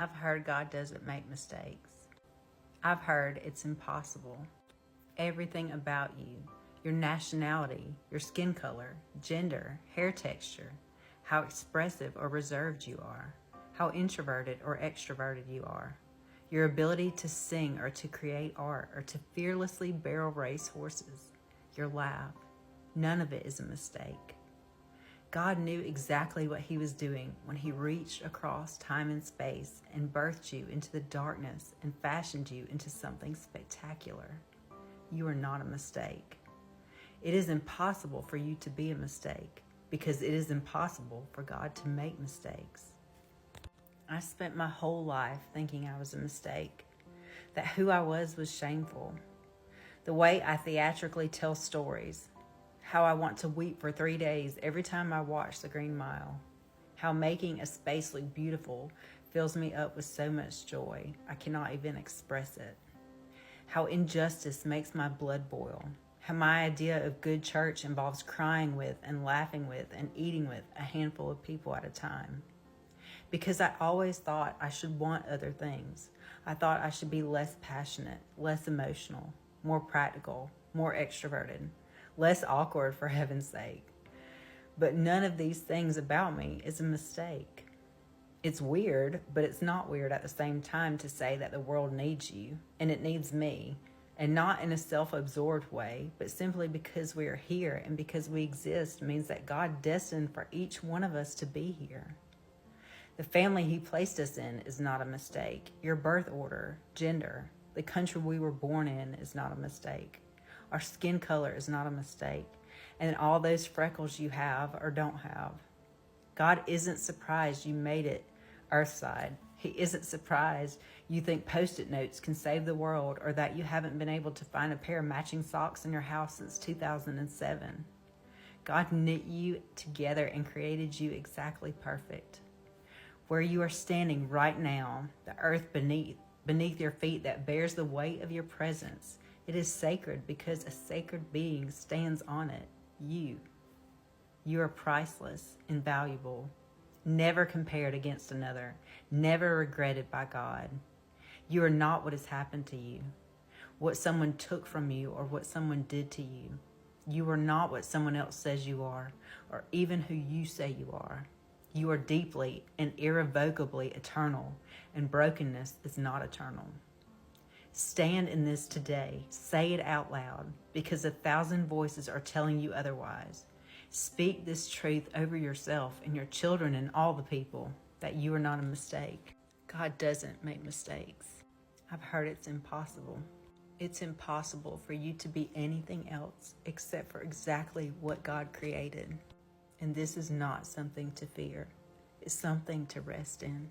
I've heard God doesn't make mistakes. I've heard it's impossible. Everything about you, your nationality, your skin color, gender, hair texture, how expressive or reserved you are, how introverted or extroverted you are, your ability to sing or to create art or to fearlessly barrel race horses, your laugh, none of it is a mistake. God knew exactly what he was doing when he reached across time and space and birthed you into the darkness and fashioned you into something spectacular. You are not a mistake. It is impossible for you to be a mistake because it is impossible for God to make mistakes. I spent my whole life thinking I was a mistake, that who I was shameful. The way I theatrically tell stories, how I want to weep for 3 days every time I watch The Green Mile, how making a space look beautiful fills me up with so much joy I cannot even express it, how injustice makes my blood boil, how my idea of good church involves crying with and laughing with and eating with a handful of people at a time. Because I always thought I should want other things. I thought I should be less passionate, less emotional, more practical, more extroverted, less awkward for heaven's sake. But none of these things about me is a mistake. It's weird, but it's not weird at the same time to say that the world needs you, and it needs me, and not in a self-absorbed way, but simply because we are here and because we exist means that God destined for each one of us to be here. The family he placed us in is not a mistake. Your birth order, gender, the country we were born in is not a mistake. Our skin color is not a mistake. And all those freckles you have or don't have. God isn't surprised you made it earthside. He isn't surprised you think Post-it notes can save the world or that you haven't been able to find a pair of matching socks in your house since 2007. God knit you together and created you exactly perfect. Where you are standing right now, the earth beneath your feet that bears the weight of your presence, it is sacred because a sacred being stands on it, you. You are priceless, invaluable, never compared against another, never regretted by God. You are not what has happened to you, what someone took from you or what someone did to you. You are not what someone else says you are, or even who you say you are. You are deeply and irrevocably eternal, and brokenness is not eternal. Stand in this today. Say it out loud, because 1,000 voices are telling you otherwise. Speak this truth over yourself and your children and all the people, that you are not a mistake. God doesn't make mistakes. I've heard it's impossible. It's impossible for you to be anything else except for exactly what God created. And this is not something to fear. It's something to rest in.